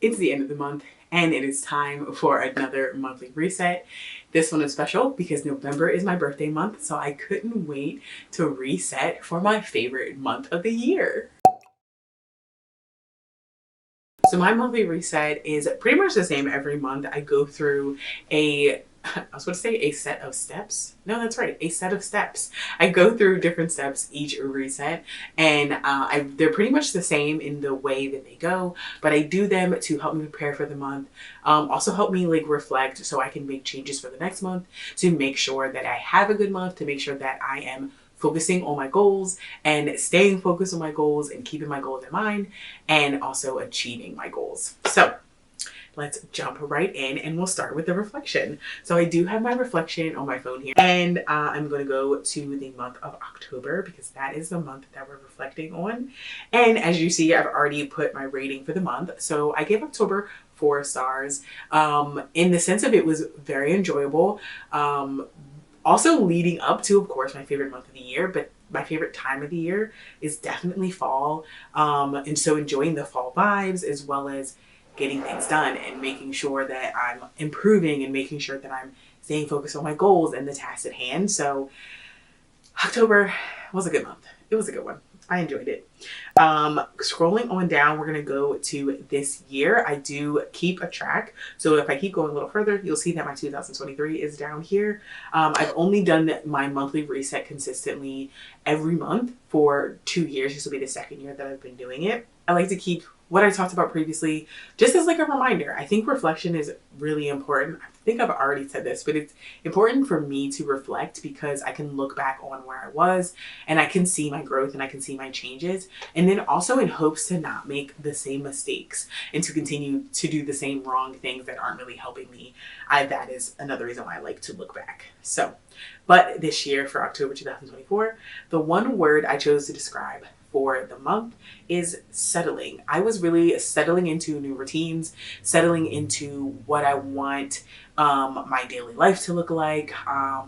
It's the end of the month and it is time for another monthly reset. This one is special because November is my birthday month, so I couldn't wait to reset for my favorite month of the year. So my monthly reset is pretty much the same every month. I go through I was going to say a set of steps. No, that's right. A set of steps. I go through different steps each reset, and they're pretty much the same in the way that they go, but I do them to help me prepare for the month. Also help me like reflect so I can make changes for the next month, to make sure that I have a good month, to make sure that I am focusing on my goals and staying focused on my goals and keeping my goals in mind and also achieving my goals. So let's jump right in and we'll start with the reflection. So I do have my reflection on my phone here, and I'm going to go to the month of October because that is the month that we're reflecting on. And as you see, I've already put my rating for the month. So I gave October 4 stars in the sense of it was very enjoyable. Also leading up to, of course, my favorite month of the year, but my favorite time of the year is definitely fall. And so enjoying the fall vibes as well as getting things done and making sure that I'm improving and making sure that I'm staying focused on my goals and the tasks at hand. So October was a good month. It was a good one. I enjoyed it. Scrolling on down, we're going to go to this year. I do keep a track. So if I keep going a little further, you'll see that my 2023 is down here. I've only done my monthly reset consistently every month for 2 years. This will be the second year that I've been doing it. I like to keep what I talked about previously just as like a reminder. I think reflection is really important. I think I've already said this, but it's important for me to reflect because I can look back on where I was and I can see my growth and I can see my changes. And then also in hopes to not make the same mistakes and to continue to do the same wrong things that aren't really helping me. That is another reason why I like to look back. So, but this year for October 2024, the one word I chose to describe for the month is settling. I was really settling into new routines, settling into what I want my daily life to look like.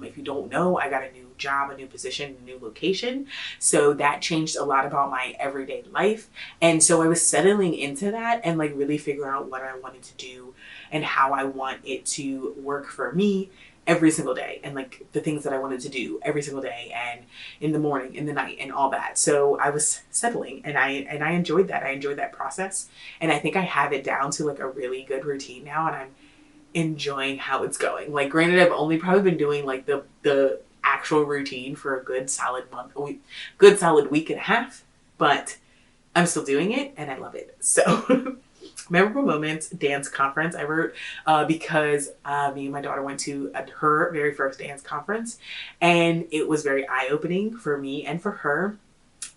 If you don't know, I got a new job, a new position, a new location. So that changed a lot about my everyday life. And so I was settling into that and like really figuring out what I wanted to do and how I want it to work for me every single day, and like the things that I wanted to do every single day and in the morning, in the night, and all that. So I was settling and I enjoyed that. I enjoyed that process. And I think I have it down to like a really good routine now, and I'm enjoying how it's going. Like granted, I've only probably been doing like the actual routine for a good solid month, good solid week and a half, but I'm still doing it and I love it. So memorable moments, dance conference. I wrote because me and my daughter went to her very first dance conference, and it was very eye-opening for me and for her.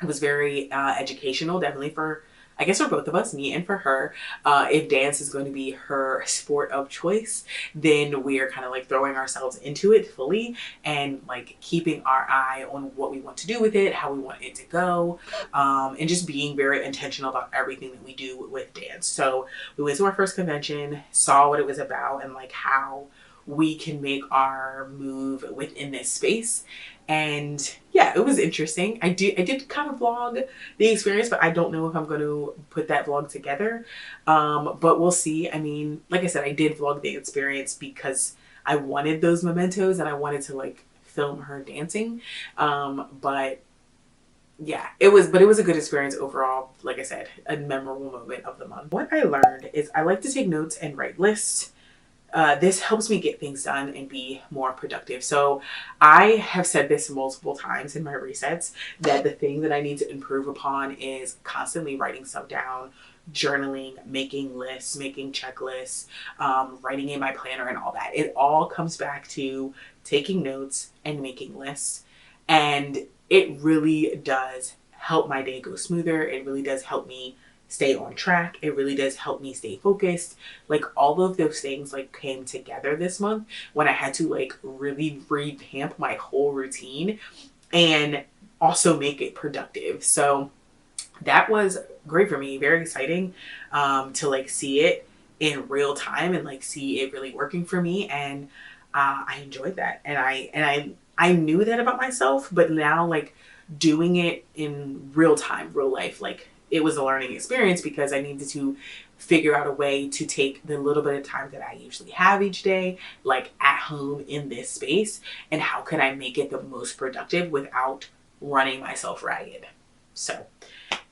It was very educational, definitely for, I guess, for both of us, me and for her. If dance is going to be her sport of choice, then we are kind of like throwing ourselves into it fully and like keeping our eye on what we want to do with it, how we want it to go, and just being very intentional about everything that we do with dance. So we went to our first convention, saw what it was about and like how we can make our move within this space. And yeah, it was interesting. I did kind of vlog the experience, but I don't know if I'm going to put that vlog together. But we'll see. I mean, like I said, I did vlog the experience because I wanted those mementos and I wanted to like film her dancing. But yeah, it was a good experience overall. Like I said, a memorable moment of the month. What I learned is I like to take notes and write lists. This helps me get things done and be more productive. So I have said this multiple times in my resets that the thing that I need to improve upon is constantly writing stuff down, journaling, making lists, making checklists, writing in my planner and all that. It all comes back to taking notes and making lists. And it really does help my day go smoother. It really does help me stay on track. It really does help me stay focused. Like all of those things like came together this month when I had to like really revamp my whole routine and also make it productive. So that was great for me. Very exciting to like see it in real time and like see it really working for me. And I enjoyed that. And I knew that about myself, but now like doing it in real time, real life, like it was a learning experience because I needed to figure out a way to take the little bit of time that I usually have each day, like at home in this space, and how can I make it the most productive without running myself ragged. So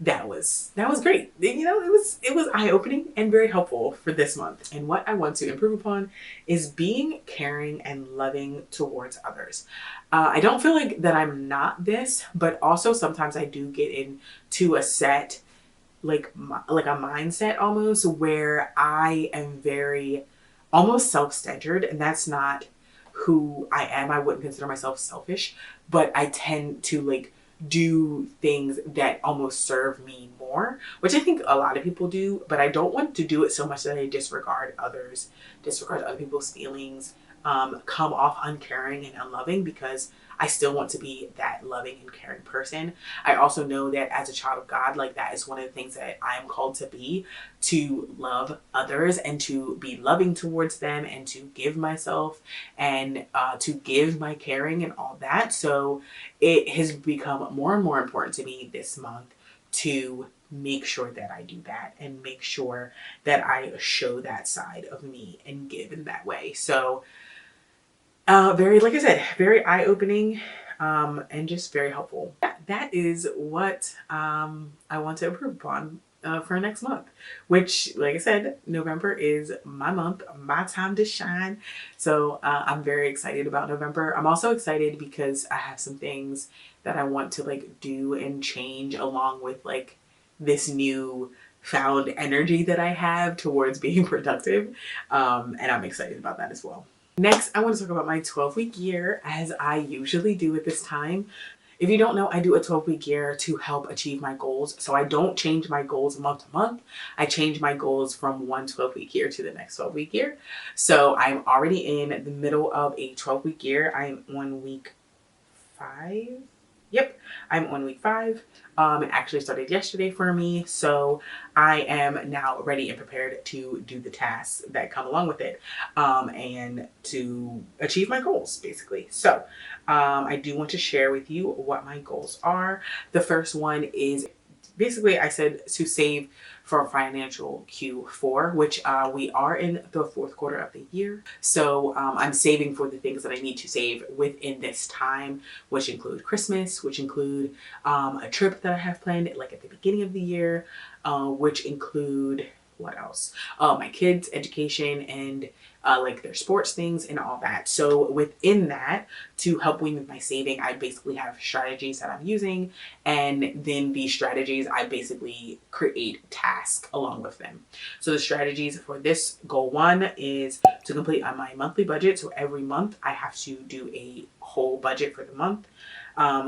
that was great. You know, it was eye-opening and very helpful for this month. And what I want to improve upon is being caring and loving towards others. I don't feel like that I'm not this, but also sometimes I do get into a set like a mindset almost where I am very almost self-centered, and that's not who I am. I wouldn't consider myself selfish, but I tend to like do things that almost serve me more, which I think a lot of people do, but I don't want to do it so much that I disregard others, disregard other people's feelings, come off uncaring and unloving, because I still want to be that loving and caring person. I also know that as a child of God, like that is one of the things that I am called to be, to love others and to be loving towards them and to give myself and to give my caring and all that. So it has become more and more important to me this month to make sure that I do that and make sure that I show that side of me and give in that way. So very, like I said, very eye-opening, and just very helpful. That is what I want to improve upon for next month, which, like I said, November is my month, my time to shine. So I'm very excited about November. I'm also excited because I have some things that I want to like do and change along with like this new found energy that I have towards being productive. And I'm excited about that as well. Next, I want to talk about my 12-week year, as I usually do at this time. If you don't know, I do a 12-week year to help achieve my goals. So I don't change my goals month to month. I change my goals from one 12-week year to the next 12-week year. So I'm already in the middle of a 12-week year. I'm on week 5. Yep, I'm on week 5. It actually started yesterday for me, so I am now ready and prepared to do the tasks that come along with it, and to achieve my goals, basically. So I do want to share with you what my goals are. The first one is basically, I said to save for financial Q4, which we are in the fourth quarter of the year. So I'm saving for the things that I need to save within this time, which include Christmas, which include a trip that I have planned like at the beginning of the year, which include what else? My kids' education and like their sports things and all that. So within that, to help me with my saving, I basically have strategies that I'm using, and then these strategies I basically create tasks along with them. So the strategies for this goal 1 is to complete on my monthly budget. So every month I have to do a whole budget for the month.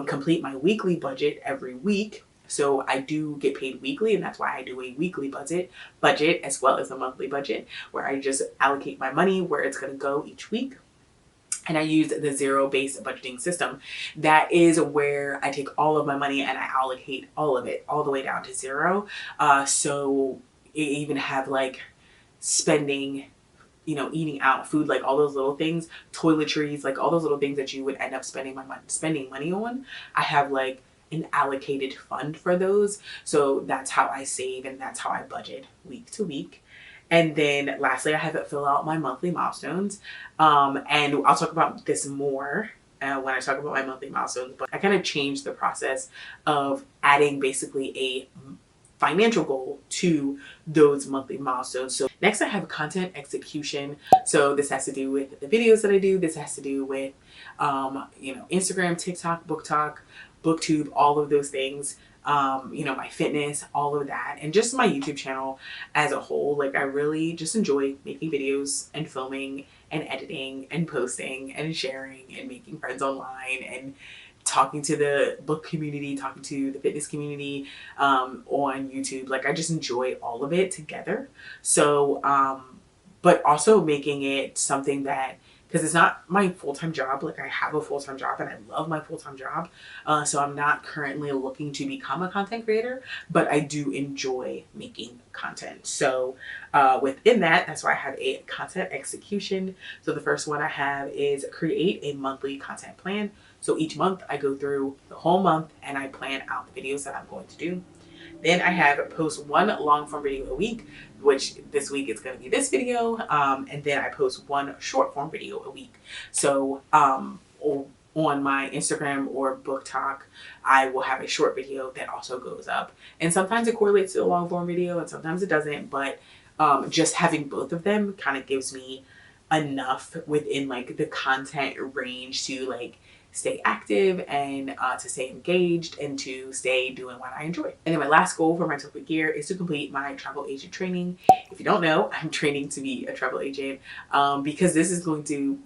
Complete my weekly budget every week. So I do get paid weekly, and that's why I do a weekly budget as well as a monthly budget, where I just allocate my money where it's going to go each week. And I use the zero-based budgeting system. That is where I take all of my money and I allocate all of it all the way down to 0. So you even have like spending, you know, eating out, food, like all those little things, toiletries, like all those little things that you would end up spending money on. I have like an allocated fund for those. So that's how I save and that's how I budget week to week. And then lastly, I have it fill out my monthly milestones. And I'll talk about this more when I talk about my monthly milestones, but I kind of changed the process of adding basically a financial goal to those monthly milestones. So next I have content execution. So this has to do with the videos that I do. This has to do with, you know, Instagram, TikTok, BookTube, all of those things. You know, my fitness, all of that, and just my YouTube channel as a whole. Like I really just enjoy making videos and filming and editing and posting and sharing and making friends online and talking to the book community, talking to the fitness community on YouTube. Like I just enjoy all of it together. So, but also making it something that, because it's not my full-time job. Like I have a full-time job and I love my full-time job. So I'm not currently looking to become a content creator, but I do enjoy making content. So within that, that's why I have a content execution. So the first one I have is create a monthly content plan. So each month I go through the whole month and I plan out the videos that I'm going to do. Then I have post one long form video a week, which this week is going to be this video. And then I post one short form video a week. So on my Instagram or Book Talk, I will have a short video that also goes up. And sometimes it correlates to a long form video and sometimes it doesn't. But just having both of them kind of gives me enough within like the content range to like stay active and to stay engaged and to stay doing what I enjoy. And then my last goal for my 12-week year is to complete my travel agent training. If you don't know, I'm training to be a travel agent because this is going to,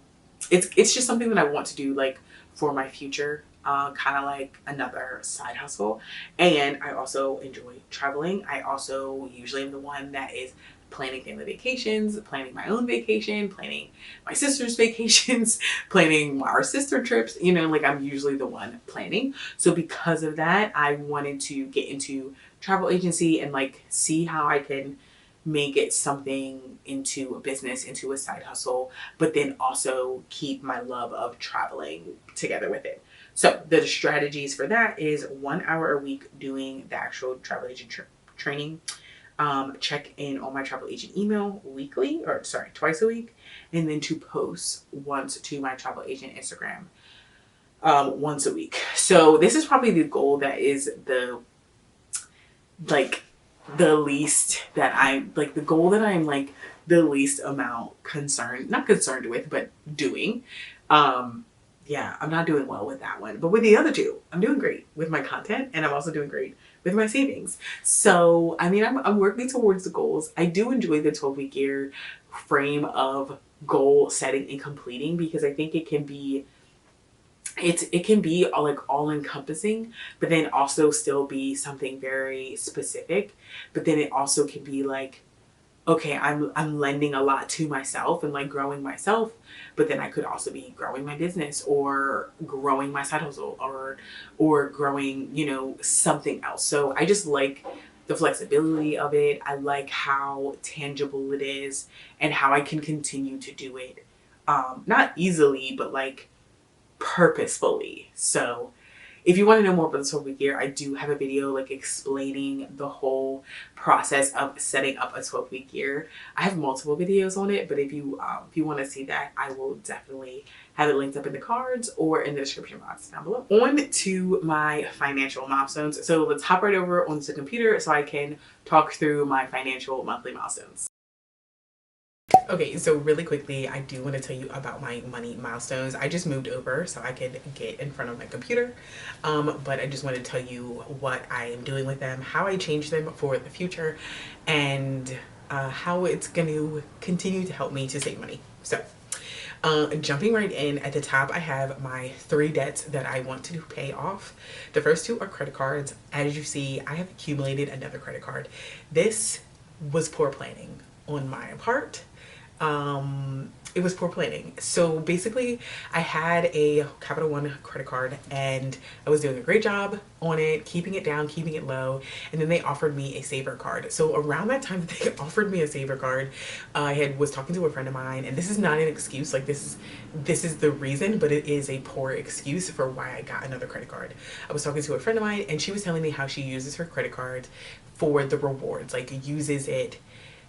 it's just something that I want to do like for my future, kind of like another side hustle. And I also enjoy traveling. I also usually am the one that is planning family vacations, planning my own vacation, planning my sister's vacations, planning our sister trips, you know, like I'm usually the one planning. So because of that, I wanted to get into travel agency and like see how I can make it something into a business, into a side hustle, but then also keep my love of traveling together with it. So the strategies for that is 1 hour a week doing the actual travel agent training. Check in on my travel agent email weekly, or sorry, twice a week, and then to post once to my travel agent Instagram once a week. So this is probably the goal that is the least that I like, the goal that I'm like the least amount not concerned with, but doing. Yeah, I'm not doing well with that one, but with the other two, I'm doing great with my content, and I'm also doing great with my savings. So, I mean, I'm working towards the goals. I do enjoy the 12-week year frame of goal setting and completing because I think it can be like all encompassing, but then also still be something very specific. But then it also can be like, okay, I'm lending a lot to myself and like growing myself, but then I could also be growing my business or growing my side hustle or growing, you know, something else. So I just like the flexibility of it. I like how tangible it is and how I can continue to do it. Not easily, but like purposefully. So if you want to know more about the 12-week year, I do have a video like explaining the whole process of setting up a 12-week year. I have multiple videos on it, but if you want to see that, I will definitely have it linked up in the cards or in the description box down below. On to my financial milestones. So let's hop right over onto the computer so I can talk through my financial monthly milestones. Okay, so really quickly, I do want to tell you about my money milestones. I just moved over so I could get in front of my computer, but I just want to tell you what I am doing with them, how I change them for the future, and how it's going to continue to help me to save money. So jumping right in, at the top I have my 3 debts that I want to pay off. The first 2 are credit cards. As you see, I have accumulated another credit card. This was poor planning on my part. It was poor planning. So basically I had a Capital One credit card and I was doing a great job on it, keeping it down, keeping it low. And then they offered me a saver card. So around that time that they offered me a saver card, I was talking to a friend of mine, and this is not an excuse. Like this is the reason, but it is a poor excuse for why I got another credit card. I was talking to a friend of mine and she was telling me how she uses her credit card for the rewards, like uses it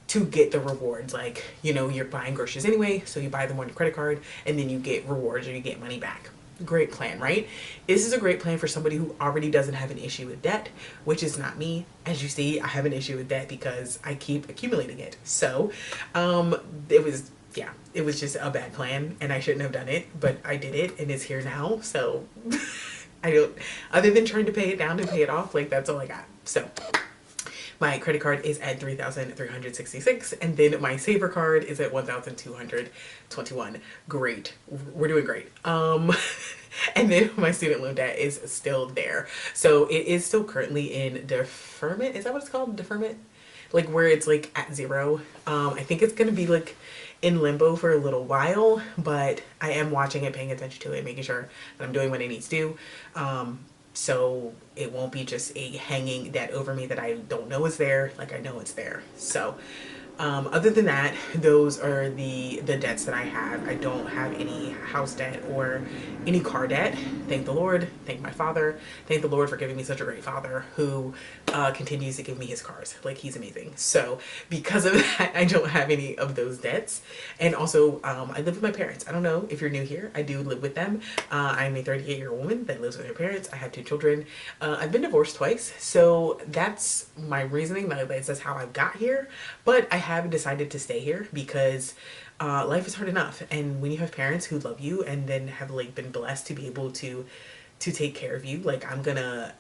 to get the rewards. Like, you know, you're buying groceries anyway, so you buy them on your credit card and then you get rewards or you get money back. Great plan, right? This is a great plan for somebody who already doesn't have an issue with debt, which is not me. As you see, I have an issue with debt because I keep accumulating it. So it was just a bad plan and I shouldn't have done it, but I did it and it's here now. So I don't, other than trying to pay it down and pay it off, like that's all I got. So my credit card is at $3,366, and then my saver card is at $1,221. Great, we're doing great. And then my student loan debt is still there, so it is still currently in deferment. Is that what it's called? Deferment, like where it's like at 0. I think it's gonna be like in limbo for a little while, but I am watching it, paying attention to it, making sure that I'm doing what I need to do. So it won't be just a hanging debt over me that I don't know is there, like I know it's there. So Other than that, those are the debts that I have. I don't have any house debt or any car debt. Thank the Lord. Thank my father. Thank the Lord for giving me such a great father who continues to give me his cars. Like, he's amazing. So because of that, I don't have any of those debts. And also, I live with my parents. I don't know if you're new here. I do live with them. I'm a 38-year-old woman that lives with her parents. I have 2 children. I've been divorced twice. So that's my reasoning. That's how I got here. But I have decided to stay here because life is hard enough, and when you have parents who love you and then have like been blessed to be able to take care of you, like I'm gonna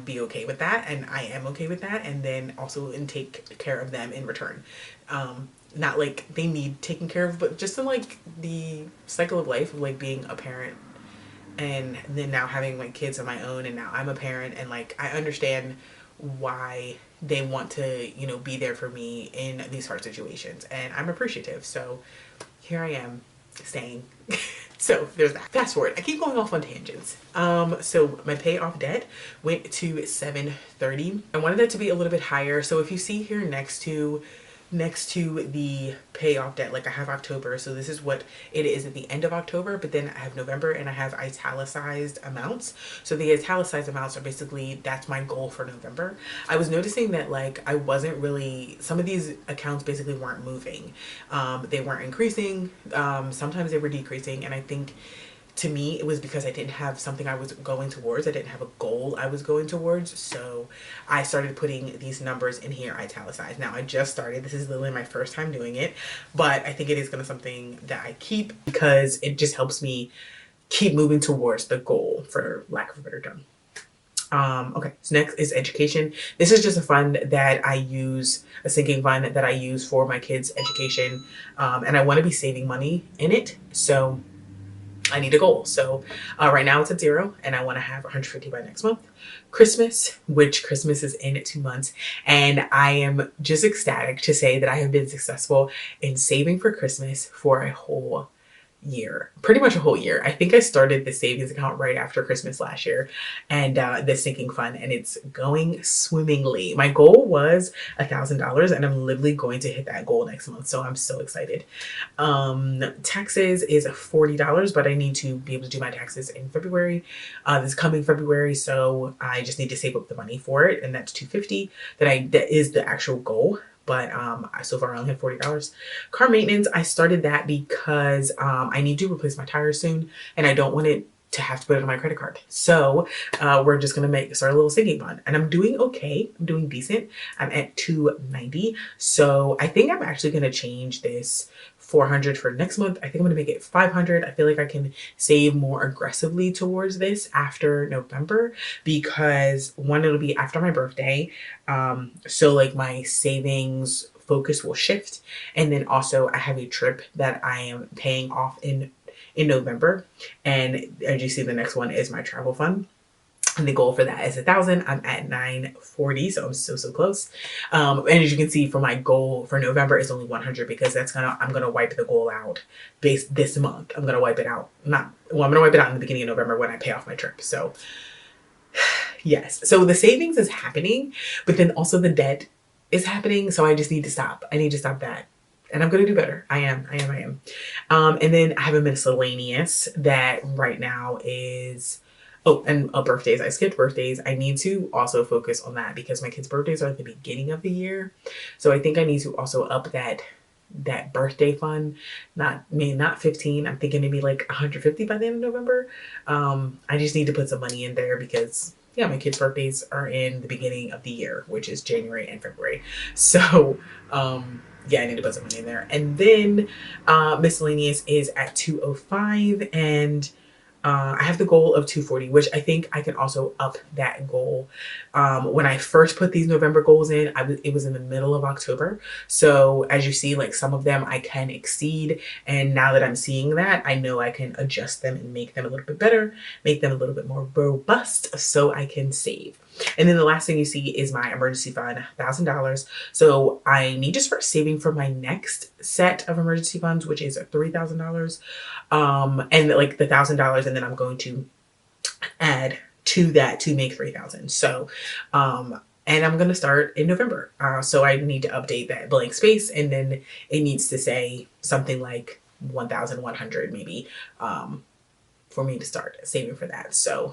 be okay with that, and I am okay with that, and then also and take care of them in return. Not like they need taken care of, but just in like the cycle of life of like being a parent and then now having like kids of my own, and now I'm a parent, and like I understand why they want to, you know, be there for me in these hard situations, and I'm appreciative. So here I am staying. So there's that. Fast forward. I keep going off on tangents. So my pay off debt went to 730. I wanted that to be a little bit higher. So if you see here next to the payoff debt, like I have October, so this is what it is at the end of October, but then I have November and I have italicized amounts. So the italicized amounts are basically, that's my goal for November. I was noticing that like I wasn't really, some of these accounts basically weren't moving. They weren't increasing. Sometimes they were decreasing, and I think to me it was because I didn't have something I was going towards. I didn't have a goal I was going towards. So I started putting these numbers in here italicized. Now I just started, this is literally my first time doing it, but I think it is going to something that I keep because it just helps me keep moving towards the goal, for lack of a better term. Okay, so next is education. This is just a fund that I use, a sinking fund that I use for my kids' education. And I want to be saving money in it. So I need a goal. So right now it's at 0, and I want to have 150 by next month. Christmas, which Christmas is in 2 months, and I am just ecstatic to say that I have been successful in saving for Christmas for a whole year, pretty much a whole year. I think I started the savings account right after Christmas last year, and the sinking fund, and it's going swimmingly. My goal was $1,000, and I'm literally going to hit that goal next month, so I'm so excited. Taxes is $40, but I need to be able to do my taxes in February, this coming February, so I just need to save up the money for it, and that's $250. That is the actual goal. But so far I only have $40. Car maintenance, I started that because I need to replace my tires soon, and I don't want it to have to put it on my credit card. So we're just gonna start a little sinking fund, and I'm doing okay. I'm doing decent. I'm at 290. So I think I'm actually gonna change this 400 for next month. I think I'm gonna make it 500. I feel like I can save more aggressively towards this after November, because one, it'll be after my birthday. So like my savings focus will shift. And then also I have a trip that I am paying off in November. And as you see, the next one is my travel fund. And the goal for that is 1,000. I'm at 940, so I'm so close. And as you can see, for my goal for November is only 100, because I'm gonna wipe the goal out this month. I'm gonna wipe it out. I'm gonna wipe it out in the beginning of November when I pay off my trip. So yes, so the savings is happening, but then also the debt is happening. So I just need to stop. I need to stop that. And I'm going to do better. I am. And then I have a miscellaneous that right now is, oh, and birthdays. I skipped birthdays. I need to also focus on that because my kids' birthdays are at the beginning of the year. So I think I need to also up that birthday fund. Not 15. I'm thinking maybe like 150 by the end of November. I just need to put some money in there because yeah, my kids' birthdays are in the beginning of the year, which is January and February. So yeah, I need to put some money in there. And then miscellaneous is at 205, and I have the goal of 240, which I think I can also up that goal. When I first put these November goals in, it was in the middle of October. So as you see, like some of them I can exceed. And now that I'm seeing that, I know I can adjust them and make them a little bit better, make them a little bit more robust so I can save. And then the last thing you see is my emergency fund, $1,000. So I need to start saving for my next set of emergency funds, which is $3,000. And like the $1,000, and then I'm going to add to that to make 3,000. So and I'm gonna start in November. So I need to update that blank space, and then it needs to say something like 1,100 maybe, for me to start saving for that. So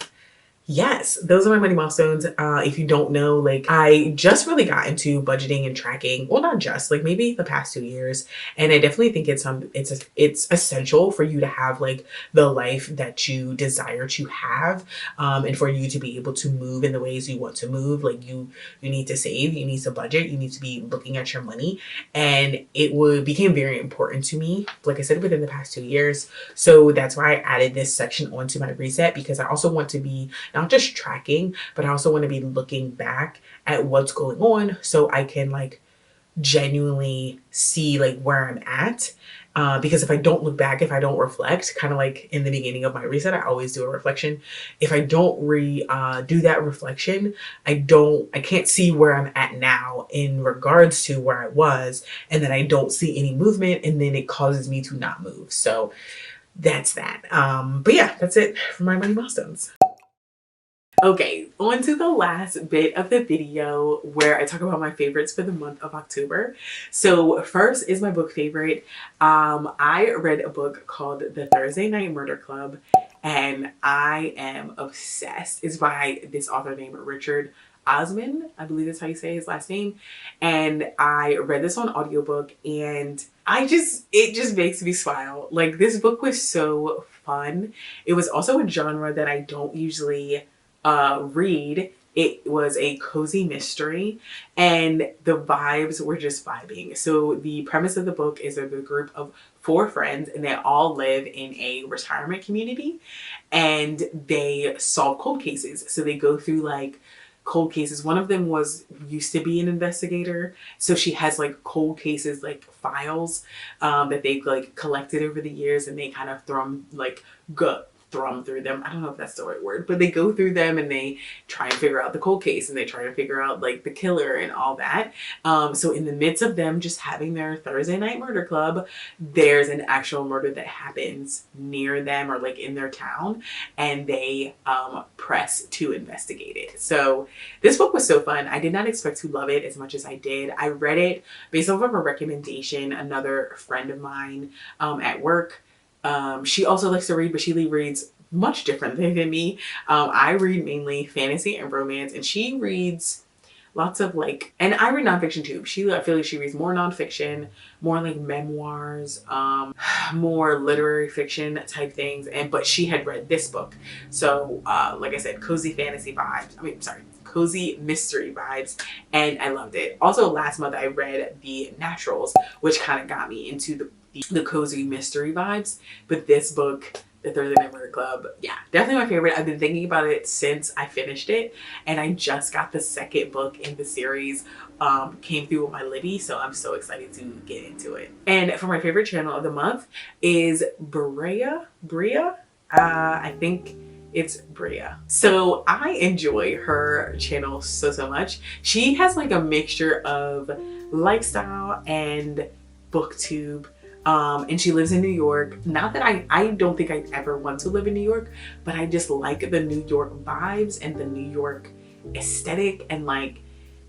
yes, those are my money milestones. If you don't know, like I just really got into budgeting and tracking. Well, not just, like maybe the past 2 years, and I definitely think it's essential for you to have like the life that you desire to have, and for you to be able to move in the ways you want to move. Like you need to save, you need to budget, you need to be looking at your money, and it would became very important to me. Like I said, within the past 2 years, so that's why I added this section onto my reset, because I also want to be not just tracking, but I also want to be looking back at what's going on so I can like genuinely see like where I'm at. Because if I don't look back, if I don't reflect, kind of like in the beginning of my reset, I always do a reflection. If I don't do that reflection, I can't see where I'm at now in regards to where I was, and then I don't see any movement, and then it causes me to not move. So that's that. But yeah, that's it for my money milestones. Okay, on to the last bit of the video where I talk about my favorites for the month of October. So first is my book favorite. I read a book called The Thursday Night Murder Club, and I am obsessed. It's by this author named Richard Osman, I believe that's how you say his last name. And I read this on audiobook, and it just makes me smile. Like, this book was so fun. It was also a genre that I don't usually read. It was a cozy mystery, and the vibes were just vibing. So the premise of the book is of a group of 4 friends, and they all live in a retirement community, and they solve cold cases. So they go through like cold cases. One of them used to be an investigator, so she has like cold cases like files that they've like collected over the years, and they kind of thrum through them. I don't know if that's the right word, but they go through them and they try and figure out the cold case, and they try to figure out like the killer and all that. So in the midst of them just having their Thursday night murder club, there's an actual murder that happens near them or like in their town, and they press to investigate it. So this book was so fun. I did not expect to love it as much as I did. I read it based off of a recommendation. Another friend of mine at work, she also likes to read, but she reads much differently than me. I read mainly fantasy and romance, and she reads lots of like, and I read nonfiction too. I feel like she reads more nonfiction, more like memoirs, more literary fiction type things. But she had read this book. So, like I said, cozy fantasy vibes. Cozy mystery vibes, and I loved it. Also, last month I read The Naturals, which kind of got me into the cozy mystery vibes. But this book, The Thursday Night Murder Club, yeah, definitely my favorite. I've been thinking about it since I finished it, and I just got the second book in the series, came through with my Libby, so I'm so excited to get into it. And for my favorite channel of the month is Bria. I think it's Bria. So I enjoy her channel so much. She has like a mixture of lifestyle and booktube. And she lives in New York. Not that I don't think I ever want to live in New York, but I just like the New York vibes and the New York aesthetic, and like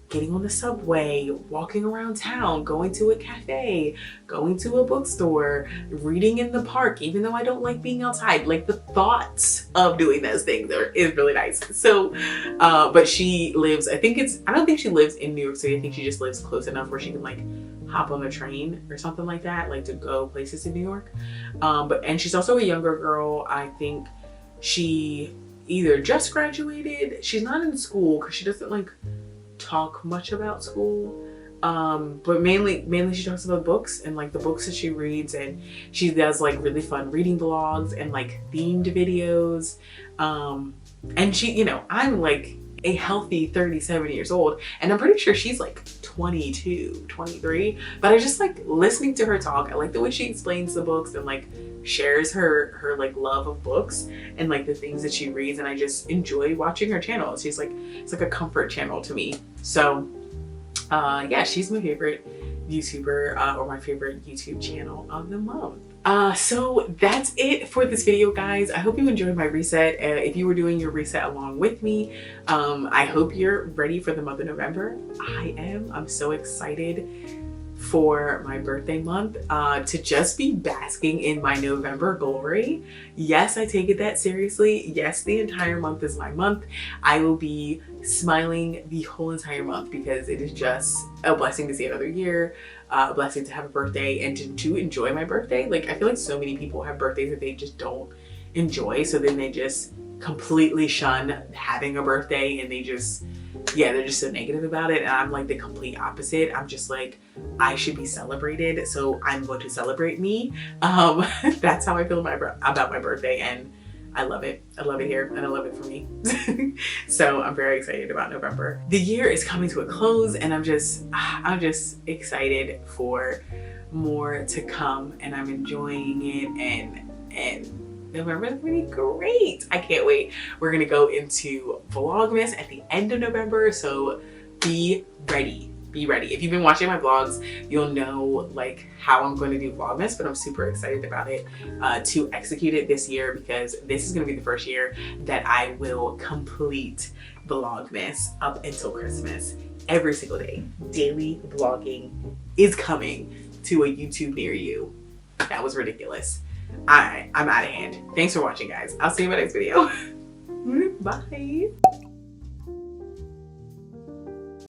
getting on the subway, walking around town, going to a cafe, going to a bookstore, reading in the park, even though I don't like being outside. Like, the thoughts of doing those things is really nice. So, but she lives, I don't think she lives in New York City. I think she just lives close enough where she can like hop on a train or something like that, like to go places in New York. And she's also a younger girl. I think she either just graduated. She's not in school because she doesn't like talk much about school, but mainly she talks about books and like the books that she reads, and she does like really fun reading vlogs and like themed videos, and she, you know, I'm like a healthy 37 years old, and I'm pretty sure she's like 22, 23, but I just like listening to her talk. I like the way she explains the books and like shares her like love of books and like the things that she reads, and I just enjoy watching her channel. It's like a comfort channel to me. So yeah, she's my favorite. YouTuber or my favorite YouTube channel of the month. So that's it for this video, guys. I hope you enjoyed my reset. If you were doing your reset along with me, I hope you're ready for the month of November. I am. I'm so excited for my birthday month to just be basking in my November glory. Yes, I take it that seriously. Yes, the entire month is my month. I will be smiling the whole entire month because it is just a blessing to see another year, a blessing to have a birthday and to enjoy my birthday. Like, I feel like so many people have birthdays that they just don't enjoy, so then they just completely shun having a birthday and they just, yeah, they're just so negative about it. And I'm like the complete opposite. I'm just like, I should be celebrated, so I'm going to celebrate me. That's how I feel about my birthday, and I love it. I love it here, and I love it for me. So I'm very excited about November. The year is coming to a close, and I'm just excited for more to come, and I'm enjoying it, and November is gonna be great. I can't wait. We're gonna go into Vlogmas at the end of November, so be ready. Be ready. If you've been watching my vlogs, you'll know like how I'm going to do Vlogmas, but I'm super excited about it to execute it this year, because this is going to be the first year that I will complete Vlogmas up until Christmas. Every single day, daily vlogging is coming to a YouTube near you. That was ridiculous. I'm out of hand. Thanks for watching, guys. I'll see you in my next video. Bye.